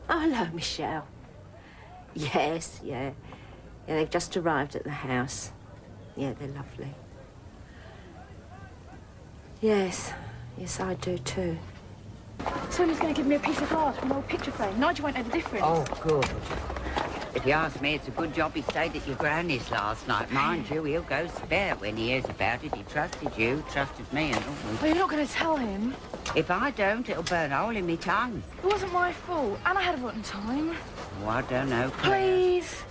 Oh, hello, Michelle. Yes, yeah. Yeah, they've just arrived at the house. Yeah, they're lovely. Yes, yes, I do too. Tony's going to give me a piece of glass from an old picture frame. Nigel won't know the difference. Oh, good. If you ask me, it's a good job he stayed at your granny's last night. Mind you, he'll go spare when he hears about it. He trusted you, trusted me and all. Oh, you're not going to tell him? If I don't, it'll burn a hole in me tongue. It wasn't my fault, and I had a rotten time. Oh, I don't know, Claire. Please?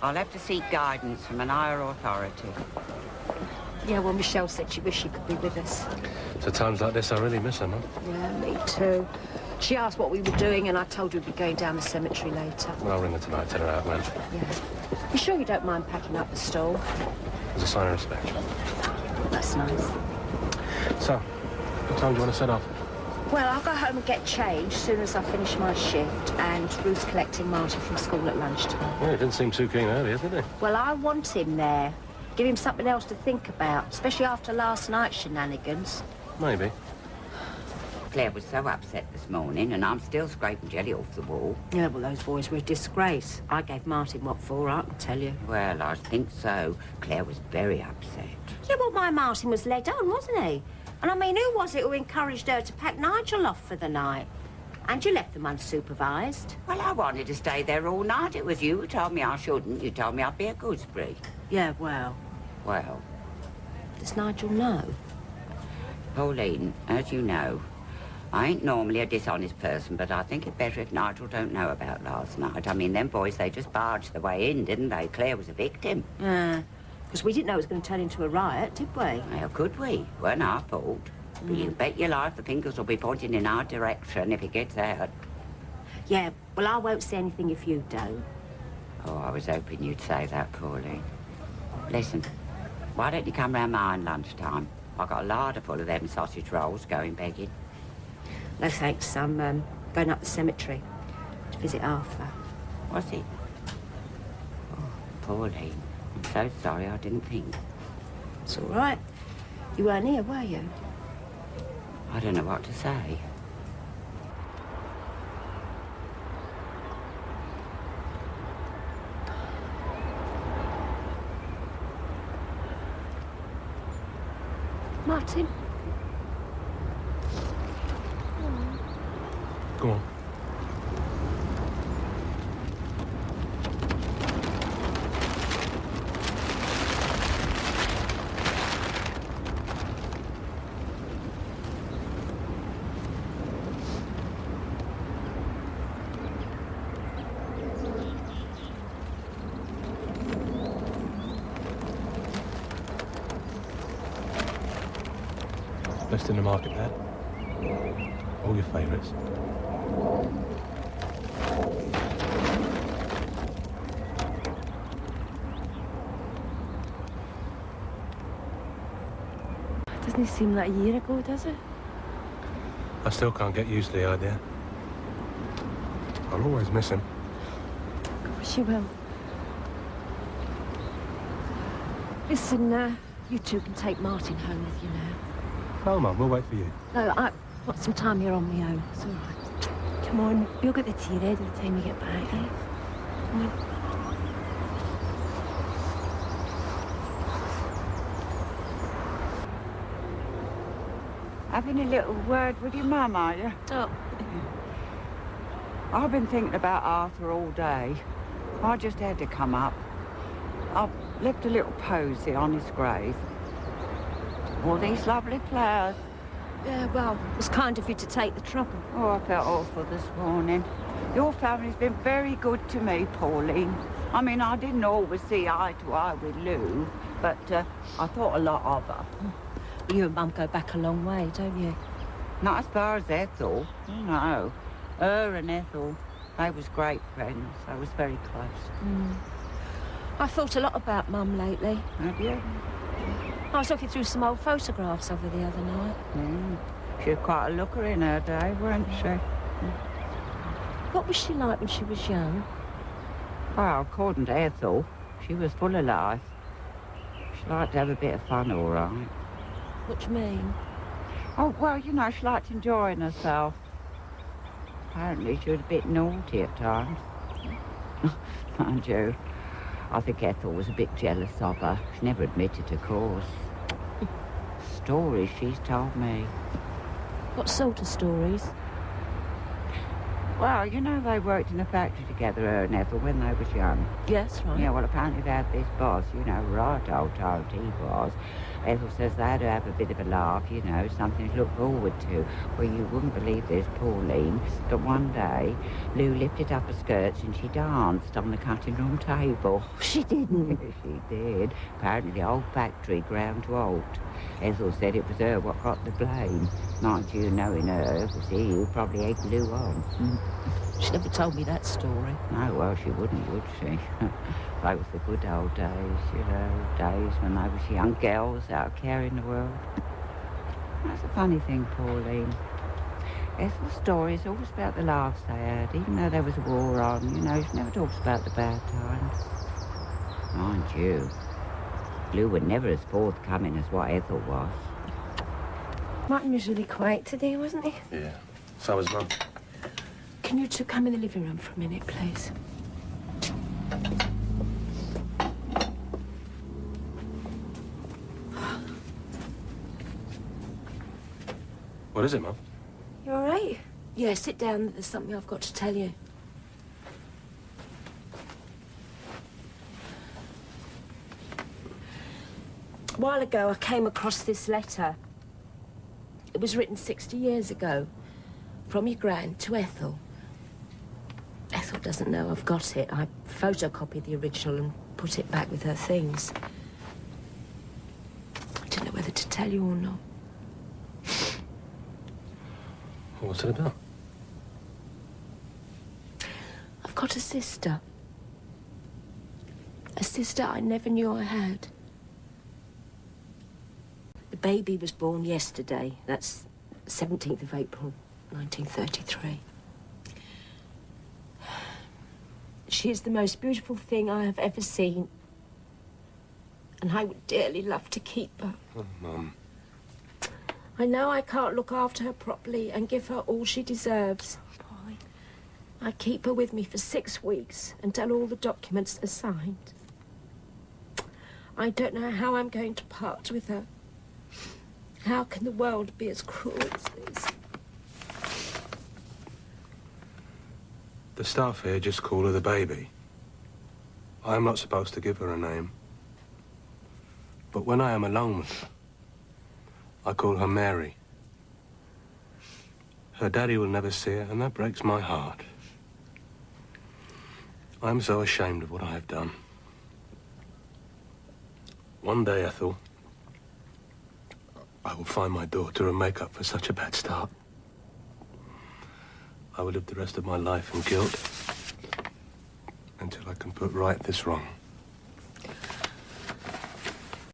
I'll have to seek guidance from an higher authority. Yeah, well, Michelle said she wished she could be with us. So times like this, I really miss her, Mum. Yeah, me too. She asked what we were doing, and I told her we'd be going down the cemetery later. Well, I'll ring her tonight, tell her how it went. Yeah. You sure you don't mind packing up the stall? As a sign of respect. That's nice. So, what time do you want to set off? Well, I'll go home and get changed as soon as I finish my shift, and Ruth's collecting Martin from school at lunchtime. Well, he didn't seem too keen earlier, did he? Well, I want him there. Give him something else to think about, especially after last night's shenanigans. Maybe. Claire was so upset this morning, and I'm still scraping jelly off the wall. Yeah, well, those boys were a disgrace. I gave Martin what for, I can tell you. Well, I think so. Claire was very upset. Yeah, well, my Martin was led on, wasn't he? And I mean, who was it who encouraged her to pack Nigel off for the night? And you left them unsupervised. Well, I wanted to stay there all night. It was you who told me I shouldn't. You told me I'd be a gooseberry. Yeah, well... Well? Does Nigel know? Pauline, as you know, I ain't normally a dishonest person, but I think it better if Nigel don't know about last night. I mean, them boys, they just barged their way in, didn't they? Claire was a victim. Yeah, because we didn't know it was going to turn into a riot, did we? Well, could we? Weren't our fault. But you bet your life the fingers will be pointing in our direction if it gets out. Yeah, well, I won't say anything if you don't. Oh, I was hoping you'd say that, Pauline. Listen, why don't you come round mine lunchtime? I got a larder full of them sausage rolls going begging. No thanks, I'm going up the cemetery to visit Arthur. Was it? Oh, Pauline, I'm so sorry I didn't think. It's all right. You weren't here, were you? I don't know what to say. Martin? Go on. Best in the market, Dad. All your favourites. Doesn't it seem like a year ago, does it? I still can't get used to the idea. I'll always miss him. Of course you will. Listen, you two can take Martin home with you now. No, Mum, we'll wait for you. No, I want some time here on my own. It's all right. Come on, you'll get the tea ready by the time you get back, eh? Come on. Having a little word with your mum, are you? Dot. I've been thinking about Arthur all day. I just had to come up. I've left a little posy on his grave. All these lovely flowers. Yeah, well, it was kind of you to take the trouble. Oh, I felt awful this morning. Your family's been very good to me, Pauline. I mean, I didn't always see eye to eye with Lou, but I thought a lot of her. You and Mum go back a long way, don't you? Not as far as Ethel. No. Her and Ethel, they was great friends. They was very close. Mm. I've thought a lot about Mum lately. Have you? I was looking through some old photographs of her the other night. She was quite a looker in her day, weren't she? What was she like when she was young? Well, according to Ethel, she was full of life. She liked to have a bit of fun, all right. What do you mean? Oh, well, you know, she liked enjoying herself. apparently she was a bit naughty at times. Mind you, I think Ethel was a bit jealous of her. She never admitted, of course. Stories she's told me. What sort of stories? Well, you know, they worked in a factory together, her and Ethel, when they was young. Yes, right. Yeah, well, apparently they had this boss, you know, right old he was. Ethel says they had to have a bit of a laugh, you know, something to look forward to. Well, you wouldn't believe this, Pauline, but one day Lou lifted up her skirts and she danced on the cutting room table. She didn't. She did. Apparently the whole factory ground to halt. Ethel said it was her what got the blame. Mind you, knowing her, it was he who probably egged Lou on. She never told me that story. No, well, she wouldn't, would she? They was the good old days, you know, days when they was young girls out carrying the world. That's a funny thing, Pauline. Ethel's story is always about the laughs they had, even though there was a war on, you know, she never talks about the bad times. Mind you, Lou was never as forthcoming as what Ethel was. Martin was really quiet today, wasn't he? Yeah. So was Mum. Can you two come in the living room for a minute, please? What is it, Mum? You all right? Yeah, sit down. There's something I've got to tell you. A while ago, I came across this letter. It was written 60 years ago, from your gran to Ethel. Ethel doesn't know I've got it. I photocopied the original and put it back with her things. I didn't know whether to tell you or not. What's it about? I've got a sister. A sister I never knew I had. The baby was born yesterday. That's 17th of April, 1933. She is the most beautiful thing I have ever seen. And I would dearly love to keep her. Oh, Mum. I know I can't look after her properly and give her all she deserves. Boy, I keep her with me for 6 weeks until all the documents are signed. I don't know how I'm going to part with her. How can the world be as cruel as this? The staff here just call her the baby. I am not supposed to give her a name. But when I am alone with her, I call her Mary. Her daddy will never see her, and that breaks my heart. I'm so ashamed of what I have done. One day, Ethel, I will find my daughter and make up for such a bad start. I will live the rest of my life in guilt until I can put right this wrong.